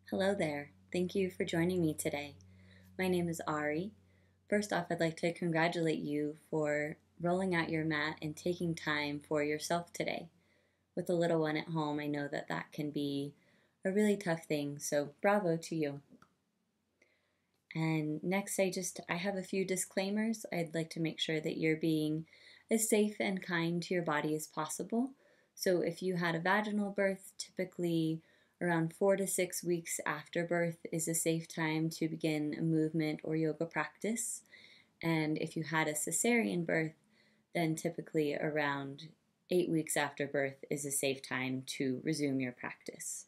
Hello there. Thank you for joining me today. My name is Ari. First off, I'd like to congratulate you for rolling out your mat and taking time for yourself today. With a little one at home, I know that can be a really tough thing, so bravo to you. And next, I have a few disclaimers. I'd like to make sure that you're being as safe and kind to your body as possible. So if you had a vaginal birth, typically around 4 to 6 weeks after birth is a safe time to begin a movement or yoga practice. And if you had a cesarean birth, then typically around 8 weeks after birth is a safe time to resume your practice.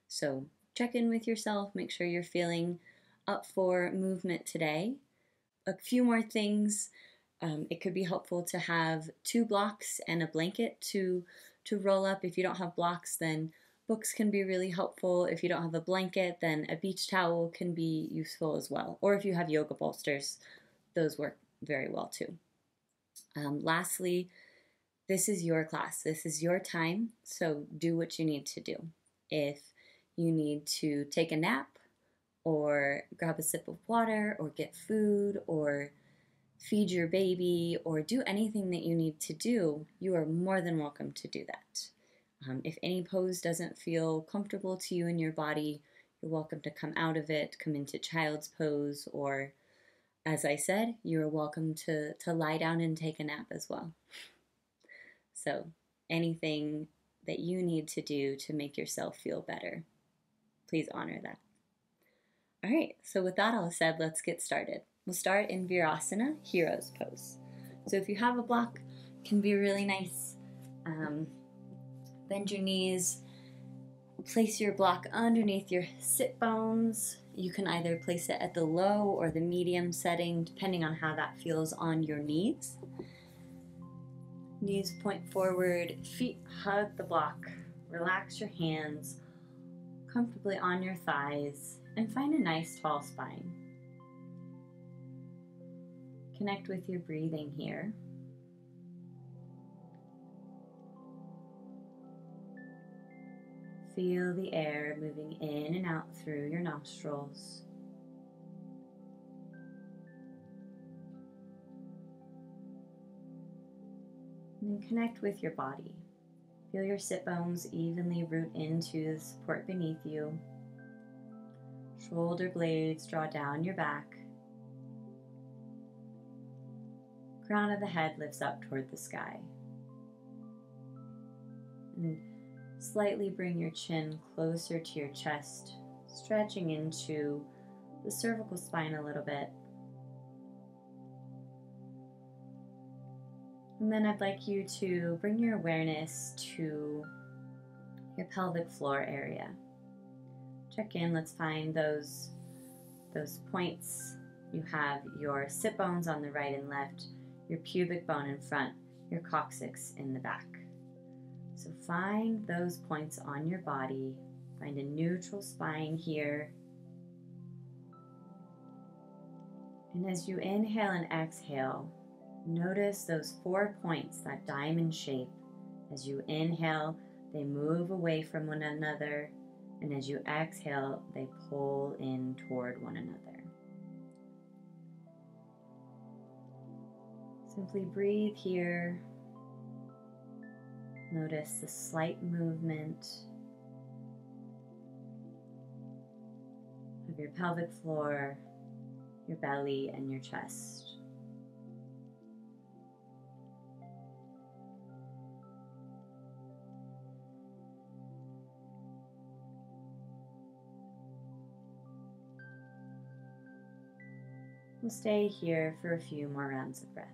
So check in with yourself, make sure you're feeling up for movement today. A few more things. It could be helpful to have 2 blocks and a blanket to roll up. If you don't have blocks, then books can be really helpful. If you don't have a blanket, then a beach towel can be useful as well. Or if you have yoga bolsters, those work very well too. Lastly, this is your class. This is your time, so do what you need to do. If you need to take a nap or grab a sip of water or get food or feed your baby or do anything that you need to do, you are more than welcome to do that. If any pose doesn't feel comfortable to you in your body, you're welcome to come out of it, come into child's pose, or as I said, you're welcome to lie down and take a nap as well. So anything that you need to do to make yourself feel better, please honor that. All right, so with that all said, let's get started. We'll start in Virasana, Hero's Pose. So if you have a block, it can be really nice. Bend your knees, place your block underneath your sit bones. You can either place it at the low or the medium setting, depending on how that feels on your knees. Knees point forward, feet hug the block. Relax your hands comfortably on your thighs and find a nice tall spine. Connect with your breathing here. Feel the air moving in and out through your nostrils. And then connect with your body. Feel your sit bones evenly root into the support beneath you. Shoulder blades draw down your back. Crown of the head lifts up toward the sky. And slightly bring your chin closer to your chest, stretching into the cervical spine a little bit. And then I'd like you to bring your awareness to your pelvic floor area. Check in, let's find those points. You have your sit bones on the right and left, your pubic bone in front, your coccyx in the back. So find those points on your body. Find a neutral spine here. And as you inhale and exhale, notice those 4 points, that diamond shape. As you inhale, they move away from one another. And as you exhale, they pull in toward one another. Simply breathe here. Notice the slight movement of your pelvic floor, your belly, and your chest. We'll stay here for a few more rounds of breath.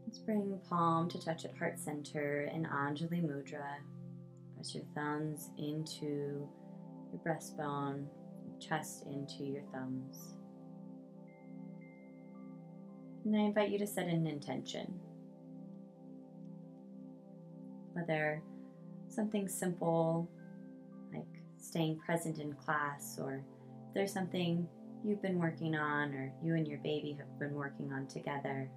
Let's bring palm to touch at heart center in Anjali Mudra. Press your thumbs into your breastbone, chest into your thumbs. And I invite you to set an intention. Whether something simple like staying present in class or there's something you've been working on or you and your baby have been working on together.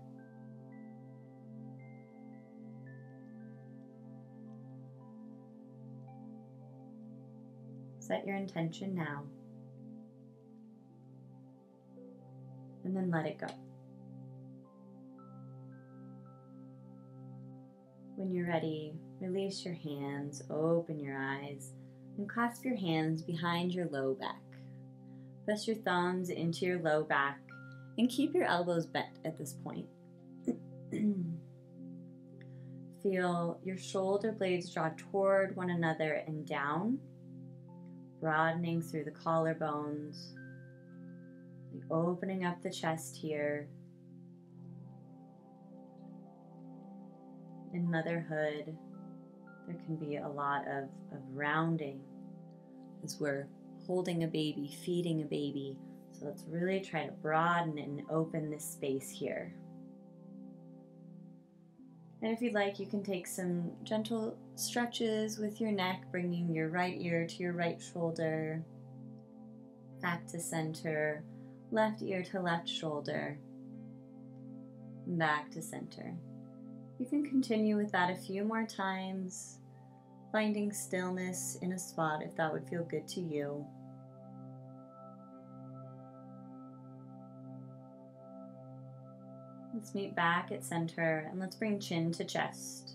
Set your intention now, and then let it go. When you're ready, release your hands, open your eyes, and clasp your hands behind your low back. Press your thumbs into your low back and keep your elbows bent at this point. Feel your shoulder blades draw toward one another and down, broadening through the collarbones, opening up the chest here. In motherhood, there can be a lot of rounding as we're holding a baby, feeding a baby. So let's really try to broaden and open this space here. And if you'd like, you can take some gentle stretches with your neck, bringing your right ear to your right shoulder, back to center, left ear to left shoulder, back to center. You can continue with that a few more times, finding stillness in a spot if that would feel good to you. Let's meet back at center and let's bring chin to chest.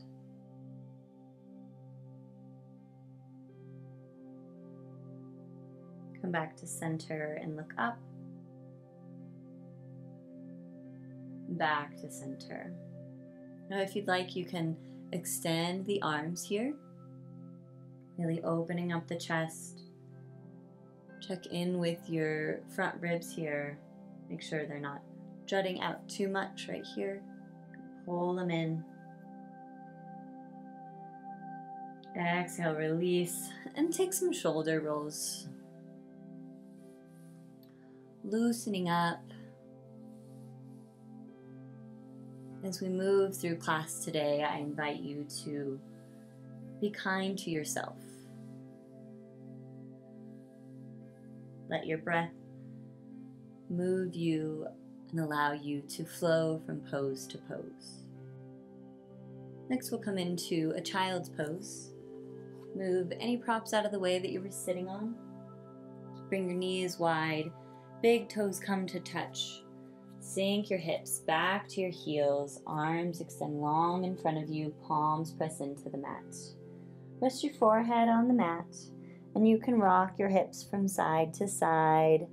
Come back to center and look up. Back to center. Now, if you'd like, you can extend the arms here, really opening up the chest. Check in with your front ribs here. Make sure they're not jutting out too much right here. Pull them in. Exhale, release, and take some shoulder rolls. Loosening up. As we move through class today, I invite you to be kind to yourself. Let your breath move you and allow you to flow from pose to pose. Next, we'll come into a child's pose. Move any props out of the way that you were sitting on. Bring your knees wide, big toes come to touch. Sink your hips back to your heels, arms extend long in front of you, palms press into the mat. Rest your forehead on the mat, and you can rock your hips from side to side.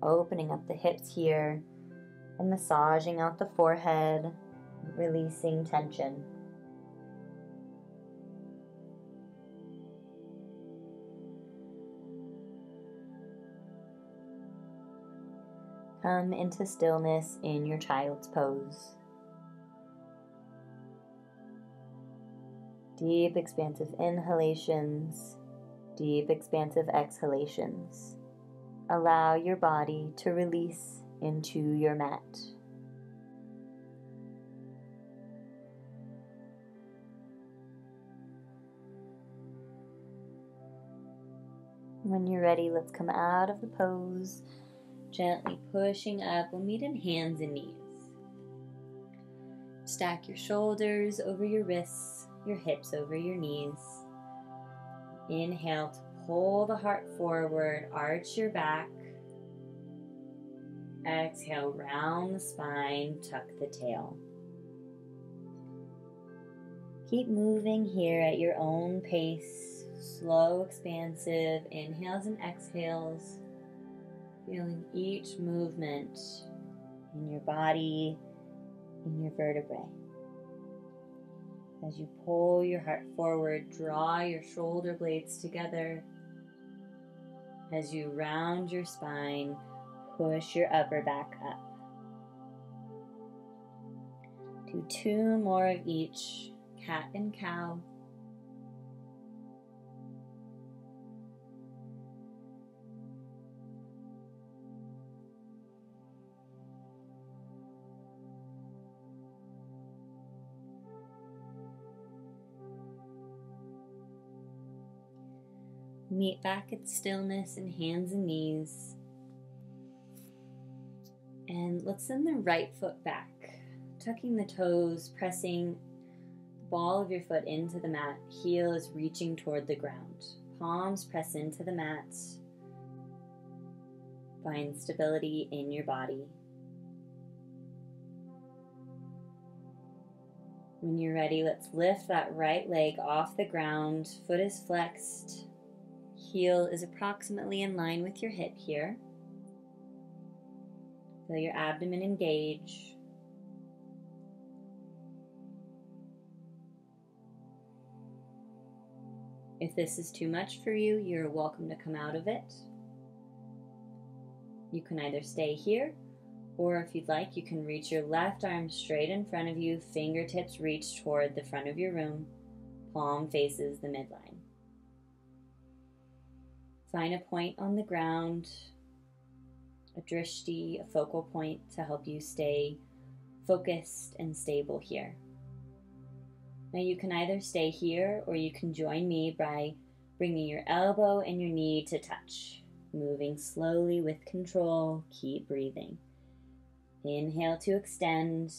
Opening up the hips here, and massaging out the forehead, releasing tension. Come into stillness in your child's pose. Deep, expansive inhalations, deep, expansive exhalations. Allow your body to release into your mat. When you're ready, let's come out of the pose. Gently pushing up, we'll meet in hands and knees. Stack your shoulders over your wrists, your hips over your knees. Inhale to pull the heart forward, arch your back. Exhale, round the spine, tuck the tail. Keep moving here at your own pace, slow, expansive inhales and exhales. Feeling each movement in your body, in your vertebrae. As you pull your heart forward, draw your shoulder blades together. As you round your spine, push your upper back up. Do 2 more of each, cat and cow. Meet back at stillness in hands and knees. And let's send the right foot back, tucking the toes, pressing the ball of your foot into the mat. Heel is reaching toward the ground. Palms press into the mat. Find stability in your body. When you're ready, let's lift that right leg off the ground. Foot is flexed. Heel is approximately in line with your hip here. Feel your abdomen engage. If this is too much for you, you're welcome to come out of it. You can either stay here, or if you'd like, you can reach your left arm straight in front of you, fingertips reach toward the front of your room, palm faces the midline. Find a point on the ground, a drishti, a focal point to help you stay focused and stable here. Now you can either stay here or you can join me by bringing your elbow and your knee to touch. Moving slowly with control, keep breathing. Inhale to extend.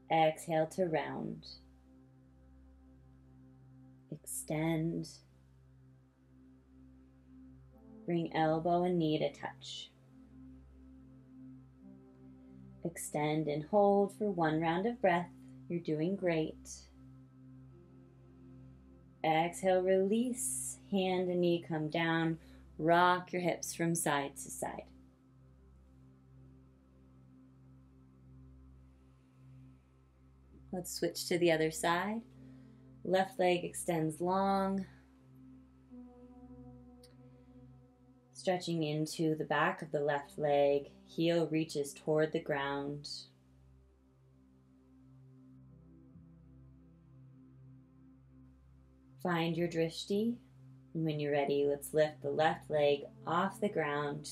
Exhale to round. Extend. Bring elbow and knee to touch. Extend and hold for one round of breath. You're doing great. Exhale, release. Hand and knee come down. Rock your hips from side to side. Let's switch to the other side. Left leg extends long. Stretching into the back of the left leg. Heel reaches toward the ground. Find your drishti. And when you're ready, let's lift the left leg off the ground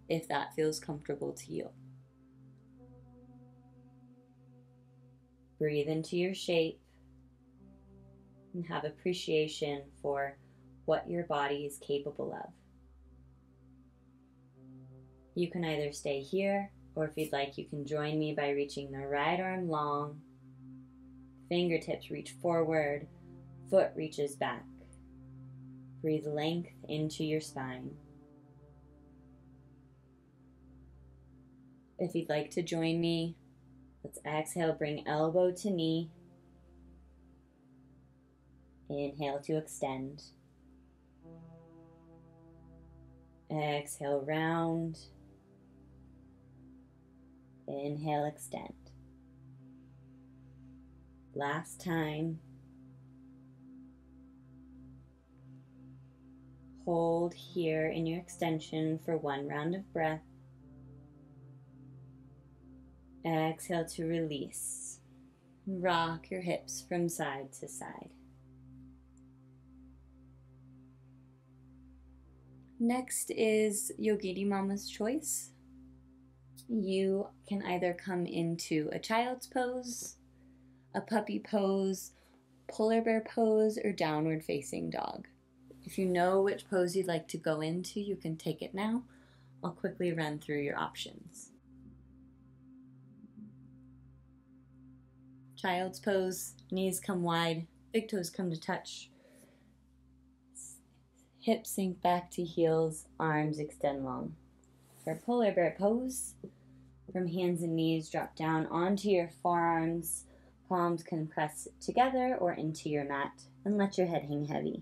if that feels comfortable to you. Breathe into your shape and have appreciation for what your body is capable of. You can either stay here, or if you'd like, you can join me by reaching the right arm long. Fingertips reach forward, foot reaches back. Breathe length into your spine. If you'd like to join me, let's exhale, bring elbow to knee. Inhale to extend. Exhale, round. Inhale, extend. Last time. Hold here in your extension for one round of breath. Exhale to release. Rock your hips from side to side. Next is Yogini Mama's Choice. You can either come into a child's pose, a puppy pose, polar bear pose, or downward facing dog. If you know which pose you'd like to go into, you can take it now. I'll quickly run through your options. Child's pose, knees come wide, big toes come to touch. Hips sink back to heels, arms extend long. For polar bear pose, from hands and knees drop down onto your forearms, palms can press together or into your mat, and let your head hang heavy.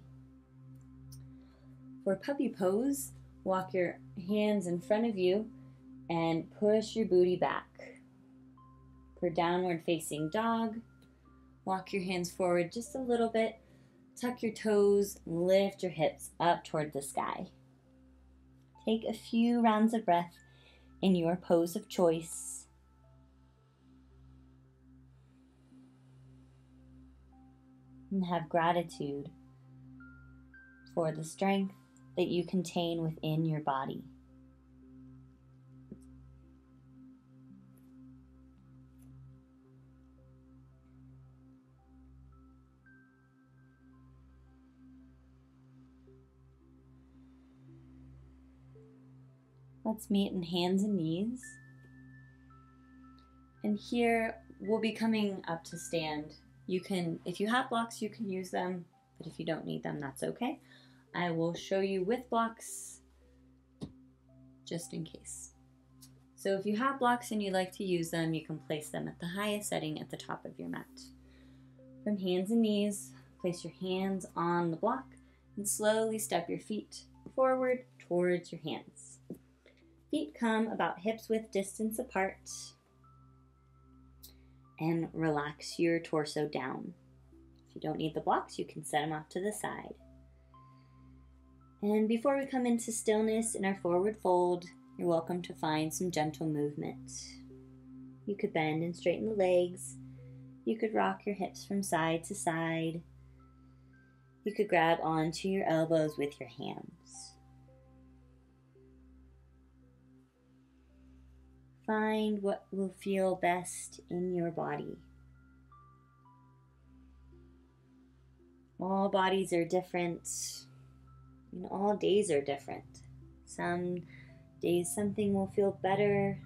For puppy pose, walk your hands in front of you and push your booty back. For downward facing dog, walk your hands forward just a little bit, tuck your toes, lift your hips up toward the sky. Take a few rounds of breath in your pose of choice. And have gratitude for the strength that you contain within your body. Let's meet in hands and knees. And here we'll be coming up to stand. You can, if you have blocks, you can use them, but if you don't need them, that's okay. I will show you with blocks just in case. So if you have blocks and you like to use them, you can place them at the highest setting at the top of your mat. From hands and knees, place your hands on the block and slowly step your feet forward towards your hands. Feet come about hips width distance apart, and relax your torso down. If you don't need the blocks, you can set them off to the side. And before we come into stillness in our forward fold, you're welcome to find some gentle movement. You could bend and straighten the legs. You could rock your hips from side to side. You could grab onto your elbows with your hands. Find what will feel best in your body. All bodies are different, and all days are different. Some days something will feel better.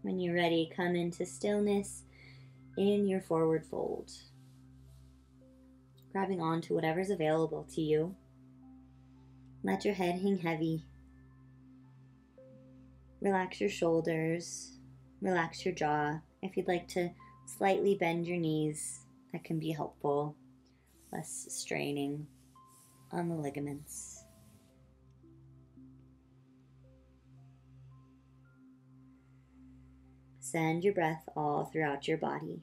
When you're ready, come into stillness in your forward fold. Grabbing onto whatever's available to you. Let your head hang heavy. Relax your shoulders. Relax your jaw. If you'd like to slightly bend your knees, that can be helpful. Less straining on the ligaments. Send your breath all throughout your body.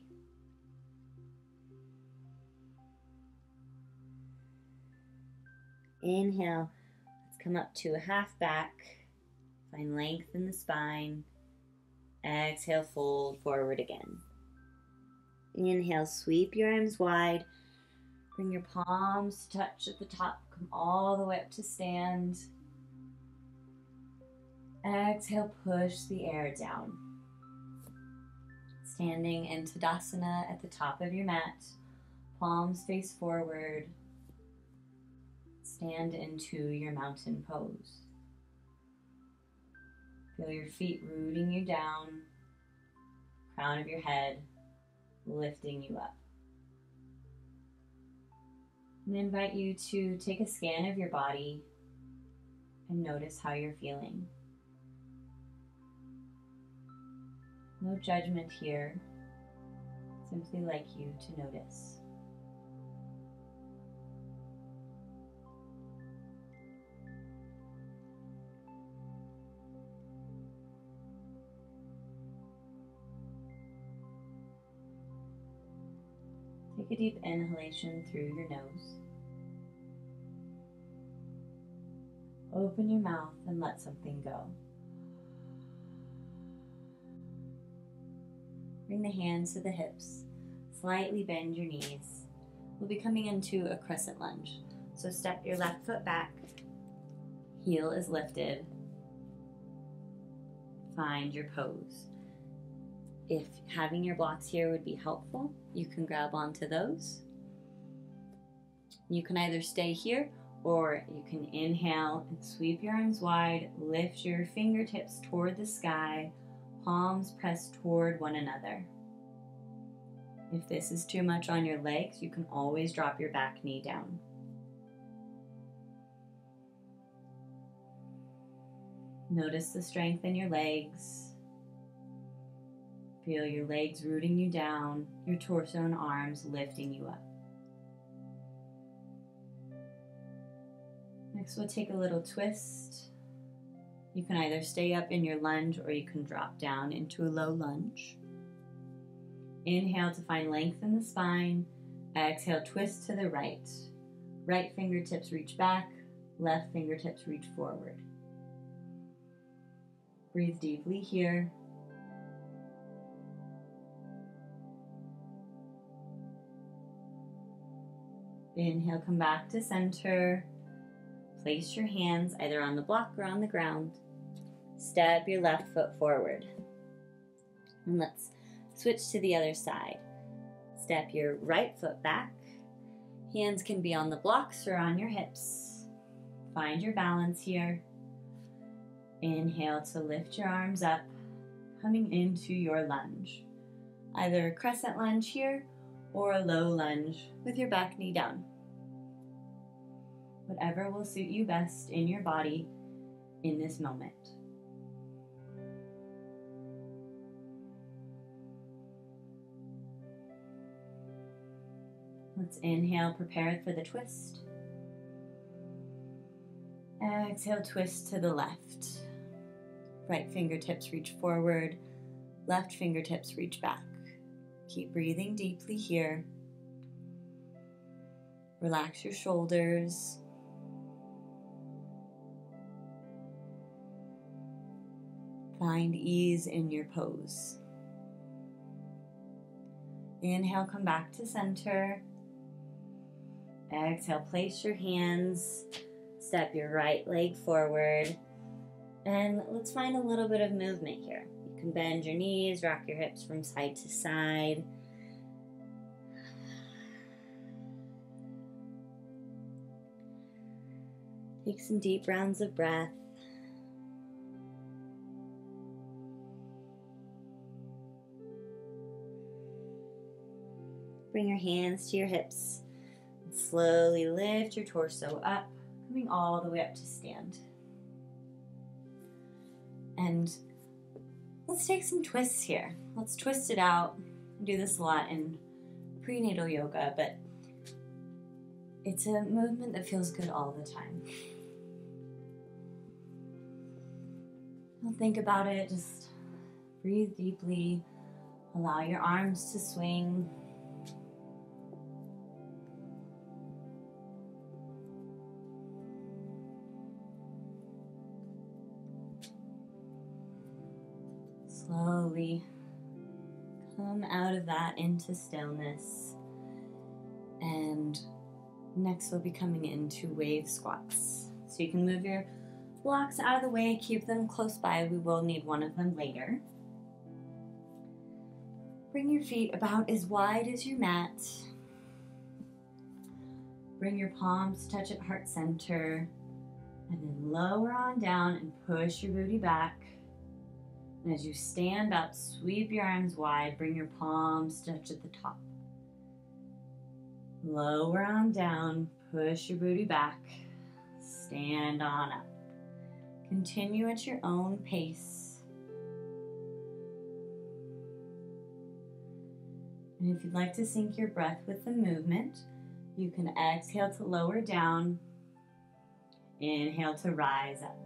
Inhale, let's come up to a half back. Find length in the spine. Exhale, fold forward again. Inhale, sweep your arms wide. Bring your palms to touch at the top. Come all the way up to stand. Exhale, push the air down. Standing in Tadasana at the top of your mat. Palms face forward. Stand into your mountain pose. Feel your feet rooting you down. Crown of your head lifting you up. And I invite you to take a scan of your body and notice how you're feeling. No judgment here, simply like you to notice. Take a deep inhalation through your nose. Open your mouth and let something go. Bring the hands to the hips. Slightly bend your knees. We'll be coming into a crescent lunge. So step your left foot back. Heel is lifted. Find your pose. If having your blocks here would be helpful, you can grab onto those. You can either stay here or you can inhale and sweep your arms wide, lift your fingertips toward the sky, palms pressed toward one another. If this is too much on your legs, you can always drop your back knee down. Notice the strength in your legs. Feel your legs rooting you down, your torso and arms lifting you up. Next, we'll take a little twist. You can either stay up in your lunge or you can drop down into a low lunge. Inhale to find length in the spine. Exhale, twist to the right. Right fingertips reach back, left fingertips reach forward. Breathe deeply here. Inhale, come back to center. Place your hands either on the block or on the ground. Step your left foot forward. And let's switch to the other side. Step your right foot back. Hands can be on the blocks or on your hips. Find your balance here. Inhale to lift your arms up, coming into your lunge. Either a crescent lunge here or a low lunge with your back knee down. Whatever will suit you best in your body in this moment. Let's inhale, prepare for the twist. Exhale, twist to the left. Right fingertips reach forward, left fingertips reach back. Keep breathing deeply here. Relax your shoulders. Find ease in your pose. Inhale, come back to center. Exhale, place your hands, step your right leg forward, and let's find a little bit of movement here. You can bend your knees, rock your hips from side to side. Take some deep rounds of breath. Bring your hands to your hips. Slowly lift your torso up, coming all the way up to stand. And let's take some twists here. Let's twist it out. I do this a lot in prenatal yoga, but it's a movement that feels good all the time. Don't think about it, just breathe deeply. Allow your arms to swing. Slowly come out of that into stillness. And next we'll be coming into wave squats. So you can move your blocks out of the way, keep them close by. We will need one of them later. Bring your feet about as wide as your mat. Bring your palms touch at heart center. And then lower on down and push your booty back. And as you stand up, sweep your arms wide, bring your palms touch at the top. Lower on down, push your booty back, stand on up. Continue at your own pace. And if you'd like to sync your breath with the movement, you can exhale to lower down, inhale to rise up.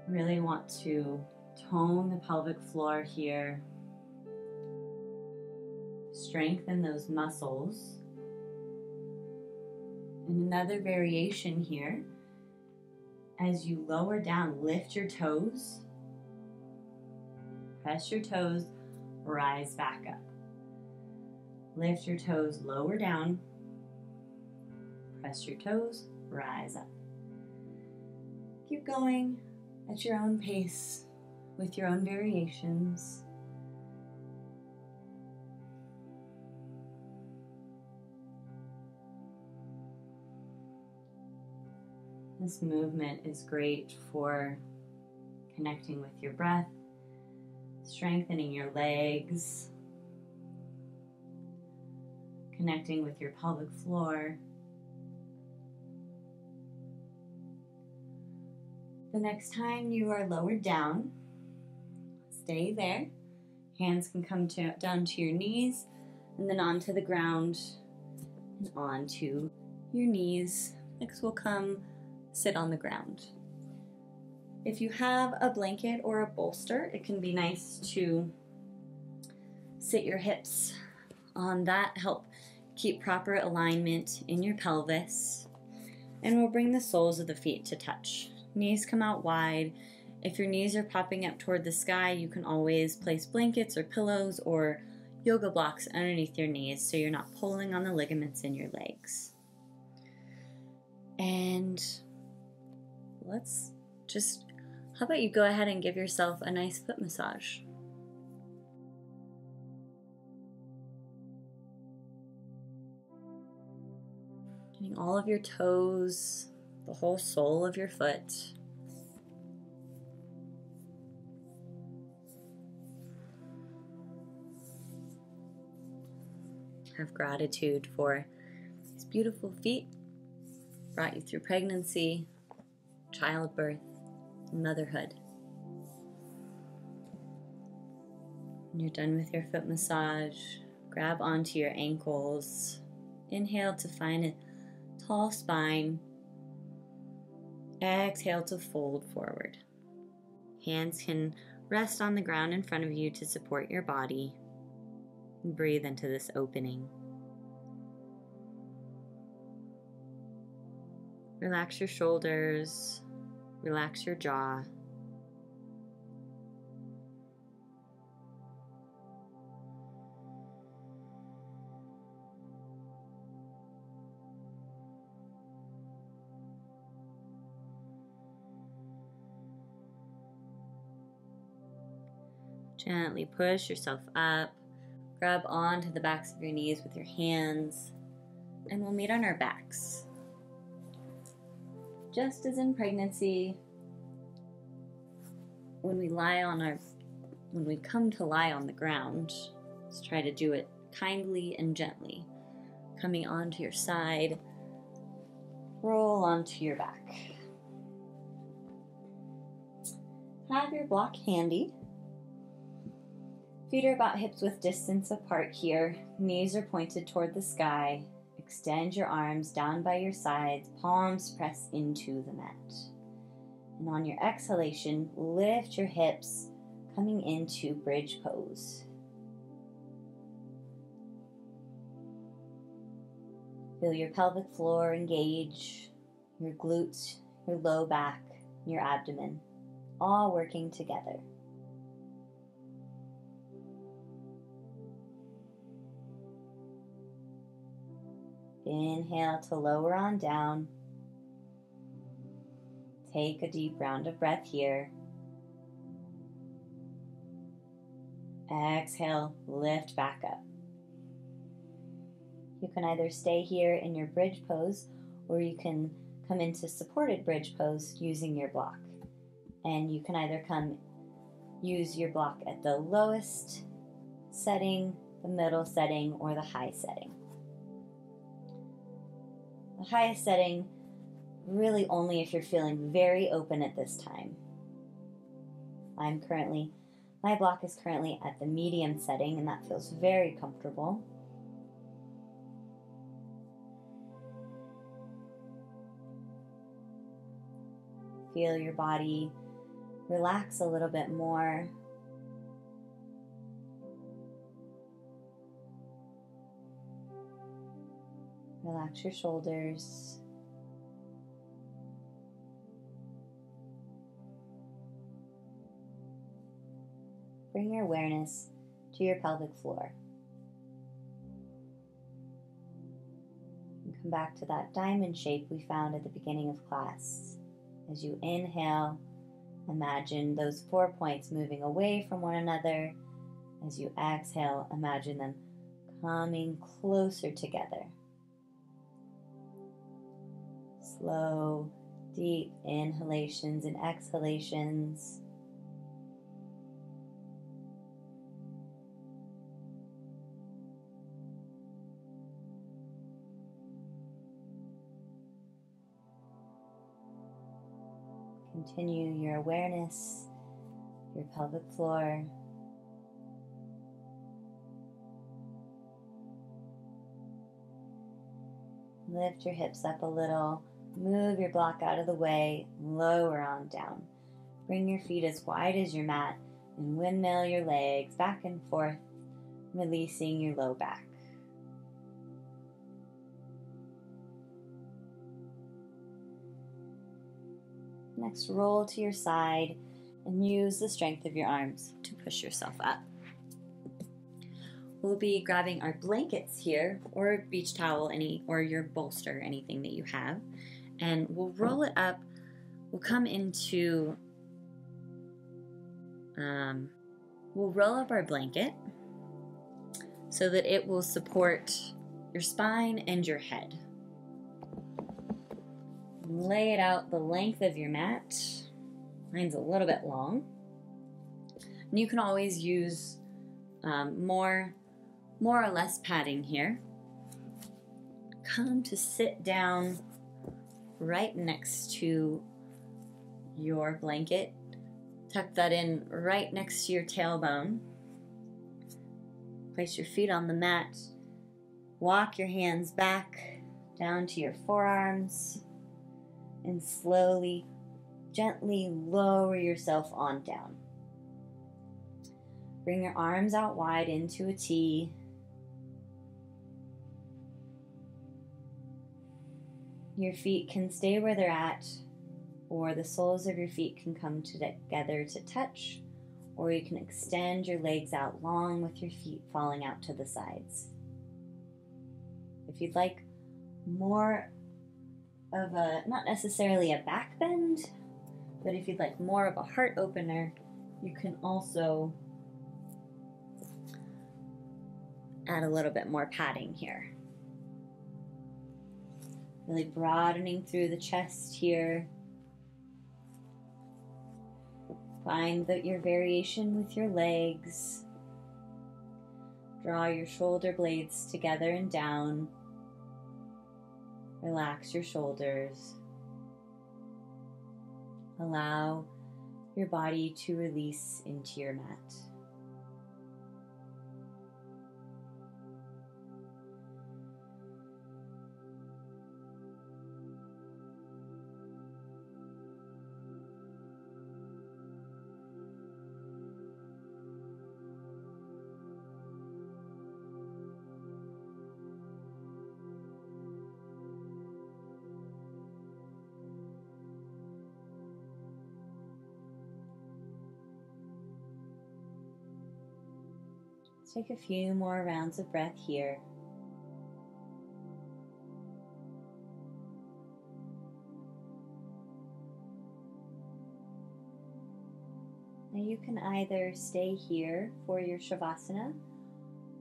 Really want to tone the pelvic floor here. Strengthen those muscles. And another variation here. As you lower down, lift your toes. Press your toes, rise back up. Lift your toes, lower down. Press your toes, rise up. Keep going at your own pace, with your own variations. This movement is great for connecting with your breath, strengthening your legs, connecting with your pelvic floor. The next time you are lowered down, stay there. Hands can come down to your knees and then onto the ground and onto your knees. Next we'll come sit on the ground. If you have a blanket or a bolster, it can be nice to sit your hips on that, help keep proper alignment in your pelvis. And we'll bring the soles of the feet to touch. Knees come out wide. If your knees are popping up toward the sky, you can always place blankets or pillows or yoga blocks underneath your knees so you're not pulling on the ligaments in your legs. And how about you go ahead and give yourself a nice foot massage? Getting all of your toes, the whole sole of your foot. Have gratitude for these beautiful feet, brought you through pregnancy, childbirth, motherhood. When you're done with your foot massage, grab onto your ankles. Inhale to find a tall spine. Exhale to fold forward. Hands can rest on the ground in front of you to support your body. Breathe into this opening. Relax your shoulders. Relax your jaw. Gently push yourself up. Grab onto the backs of your knees with your hands, and we'll meet on our backs. Just as in pregnancy, when we come to lie on the ground, let's try to do it kindly and gently. Coming onto your side, roll onto your back. Have your block handy. Feet are about hips-width distance apart here. Knees are pointed toward the sky. Extend your arms down by your sides. Palms press into the mat. And on your exhalation, lift your hips, coming into bridge pose. Feel your pelvic floor engage, your glutes, your low back, your abdomen, all working together. Inhale to lower on down. Take a deep round of breath here. Exhale, lift back up. You can either stay here in your bridge pose, or you can come into supported bridge pose using your block. And you can either use your block at the lowest setting, the middle setting, or the high setting. The highest setting, really only if you're feeling very open at this time. My block is currently at the medium setting, and that feels very comfortable. Feel your body relax a little bit more. Relax your shoulders. Bring your awareness to your pelvic floor. And come back to that diamond shape we found at the beginning of class. As you inhale, imagine those 4 points moving away from one another. As you exhale, imagine them coming closer together. Slow, deep inhalations and exhalations. Continue your awareness, your pelvic floor. Lift your hips up a little. Move your block out of the way, lower on down. Bring your feet as wide as your mat and windmill your legs back and forth, releasing your low back. Next, roll to your side and use the strength of your arms to push yourself up. We'll be grabbing our blankets here, or a beach towel, or your bolster, anything that you have. And we'll roll it up. We'll come into, we'll roll up our blanket so that it will support your spine and your head. Lay it out the length of your mat. Mine's a little bit long. And you can always use more or less padding here. Come to sit down right next to your blanket. Tuck that in right next to your tailbone. Place your feet on the mat. Walk your hands back down to your forearms and slowly, gently lower yourself on down. Bring your arms out wide into a T. Your feet can stay where they're at, or the soles of your feet can come together to touch, or you can extend your legs out long with your feet falling out to the sides. If you'd like more of a, not necessarily a back bend, but if you'd like more of a heart opener, you can also add a little bit more padding here. Really broadening through the chest here. Find your variation with your legs. Draw your shoulder blades together and down. Relax your shoulders. Allow your body to release into your mat. Take a few more rounds of breath here. Now you can either stay here for your Shavasana,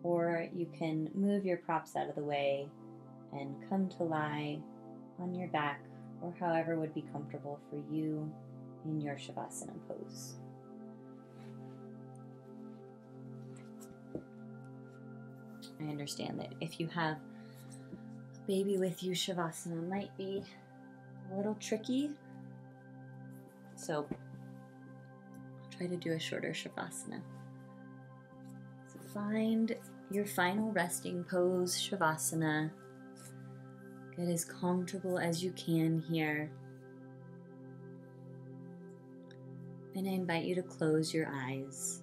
or you can move your props out of the way and come to lie on your back, or however would be comfortable for you in your Shavasana pose. I understand that if you have a baby with you, Shavasana might be a little tricky. So I'll try to do a shorter Shavasana. So find your final resting pose, Shavasana. Get as comfortable as you can here. And I invite you to close your eyes.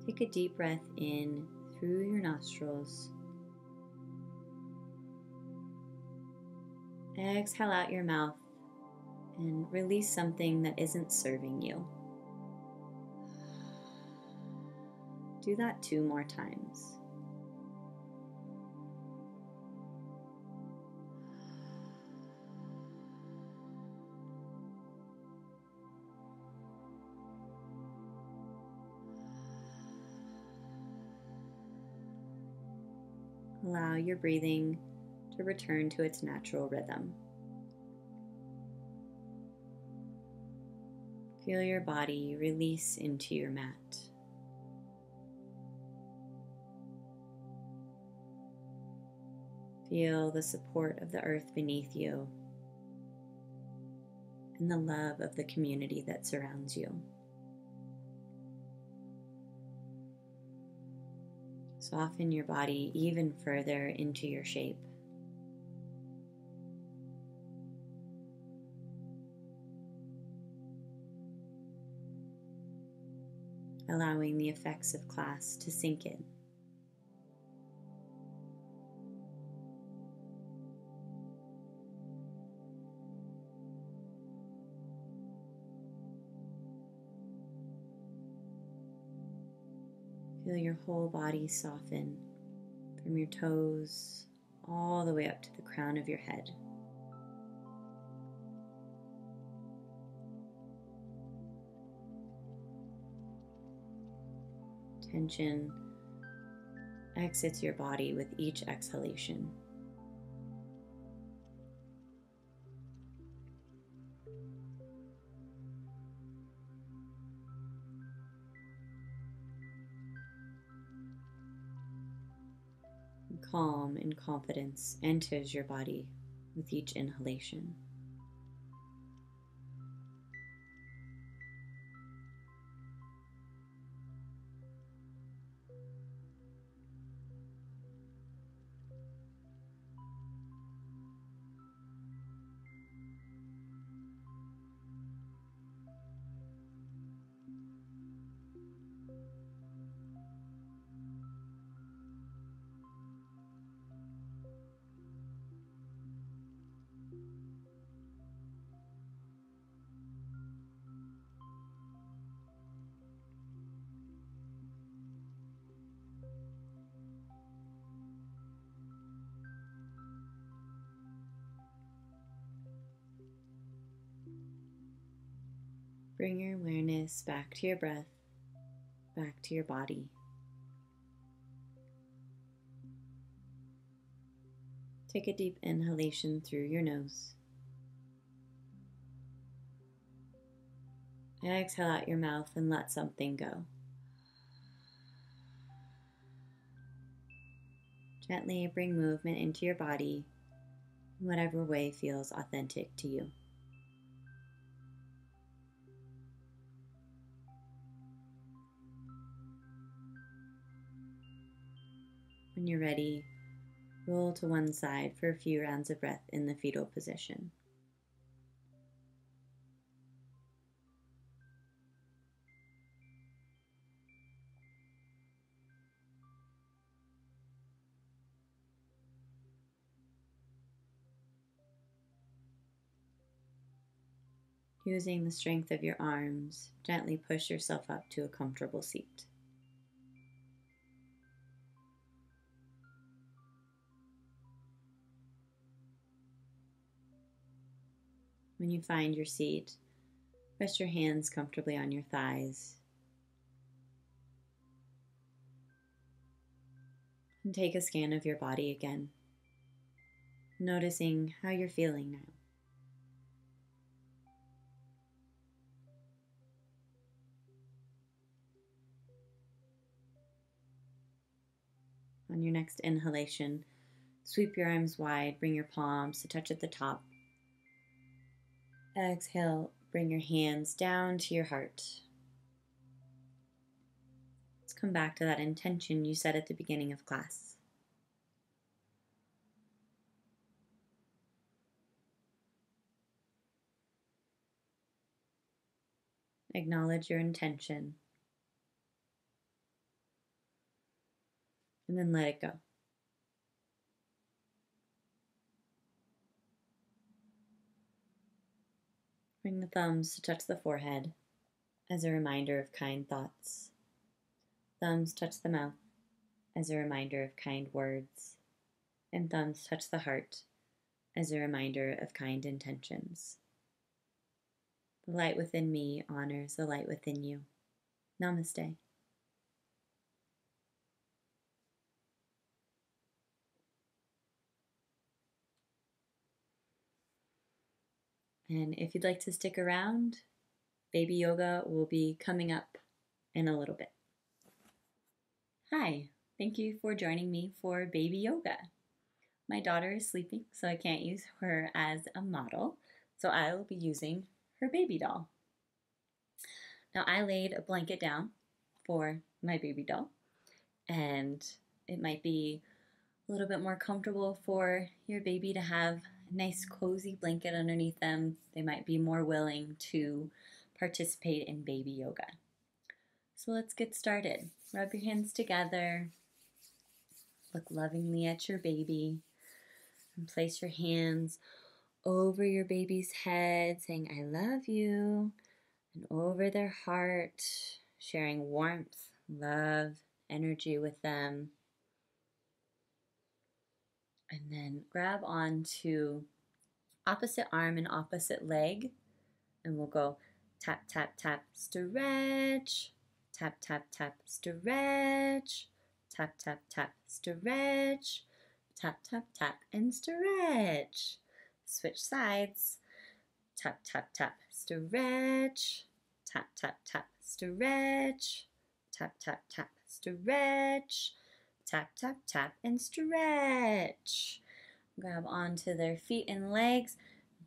Take a deep breath in through your nostrils. Exhale out your mouth and release something that isn't serving you. Do that 2 more times. Allow your breathing to return to its natural rhythm. Feel your body release into your mat. Feel the support of the earth beneath you and the love of the community that surrounds you. Soften your body even further into your shape. Allowing the effects of class to sink in. Feel your whole body soften from your toes all the way up to the crown of your head. Tension exits your body with each exhalation. Calm and confidence enters your body with each inhalation. Bring your awareness back to your breath, back to your body. Take a deep inhalation through your nose. Exhale out your mouth and let something go. Gently bring movement into your body in whatever way feels authentic to you. When you're ready, roll to one side for a few rounds of breath in the fetal position. Using the strength of your arms, gently push yourself up to a comfortable seat. When you find your seat, rest your hands comfortably on your thighs. And take a scan of your body again, noticing how you're feeling now. On your next inhalation, sweep your arms wide, bring your palms to touch at the top. Exhale, bring your hands down to your heart. Let's come back to that intention you set at the beginning of class. Acknowledge your intention, and then let it go. Bring the thumbs to touch the forehead as a reminder of kind thoughts. Thumbs touch the mouth as a reminder of kind words. And thumbs touch the heart as a reminder of kind intentions. The light within me honors the light within you. Namaste. And if you'd like to stick around, baby yoga will be coming up in a little bit. Hi, thank you for joining me for baby yoga. My daughter is sleeping, so I can't use her as a model, so I will be using her baby doll. Now, I laid a blanket down for my baby doll, and it might be a little bit more comfortable for your baby to have a nice cozy blanket underneath them. They might be more willing to participate in baby yoga. So let's get started. Rub your hands together, look lovingly at your baby, and place your hands over your baby's head, saying, I love you, and over their heart, sharing warmth, love, energy with them. And then grab onto opposite arm and opposite leg, and we'll go tap, tap, tap, stretch, tap, tap, tap, stretch, tap, tap, tap, stretch, tap, tap, tap, and stretch. Switch sides, tap, tap, tap, stretch, tap, tap, tap, stretch, tap, tap, tap, stretch, tap, tap, tap, and stretch. Grab onto their feet and legs.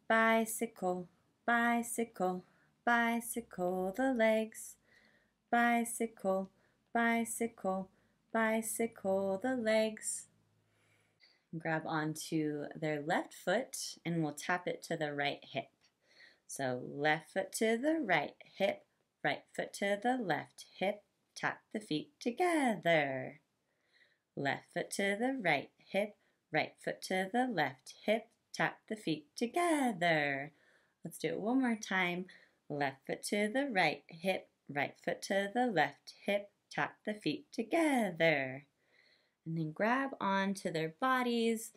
Bicycle, bicycle, bicycle the legs. Bicycle, bicycle, bicycle the legs. Grab onto their left foot and we'll tap it to the right hip. So left foot to the right hip, right foot to the left hip, tap the feet together. Left foot to the right hip, right foot to the left hip, tap the feet together. Let's do it one more time. Left foot to the right hip, right foot to the left hip, tap the feet together. And then grab onto their bodies.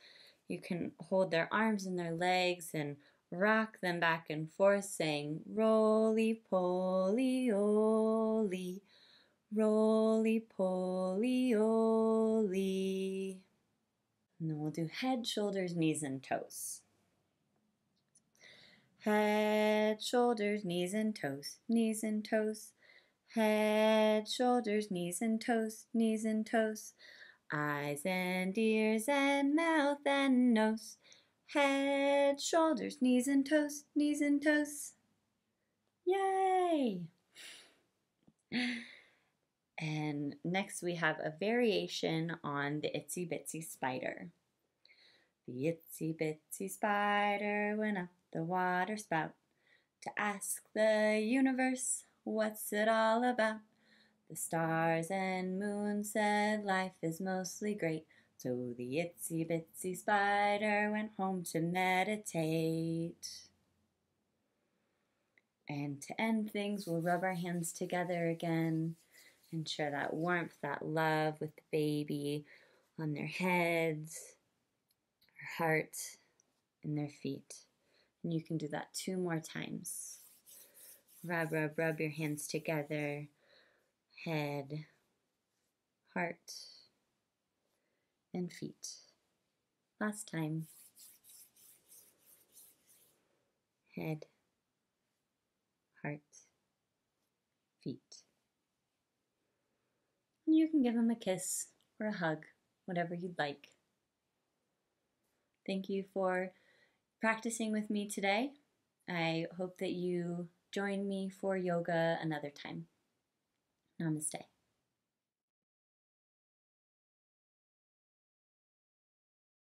You can hold their arms and their legs and rock them back and forth, saying roly-poly, oly, roly-poly, oly. And then we'll do head, shoulders, knees, and toes. Head, shoulders, knees, and toes, knees and toes. Head, shoulders, knees, and toes, knees and toes. Eyes and ears and mouth and nose. Head, shoulders, knees and toes, knees and toes. Yay! And next we have a variation on the Itsy Bitsy spider. The itsy bitsy spider went up the water spout to ask the universe, what's it all about? The stars and moon said life is mostly great, so the itsy bitsy spider went home to meditate. And to end things, we'll rub our hands together again and share that warmth, that love with the baby on their heads, their heart, and their feet. And you can do that 2 more times. Rub, rub, rub your hands together. Head, heart, and feet. Last time. Head, heart, feet. And you can give them a kiss or a hug, whatever you'd like. Thank you for practicing with me today. I hope that you join me for yoga another time. Namaste.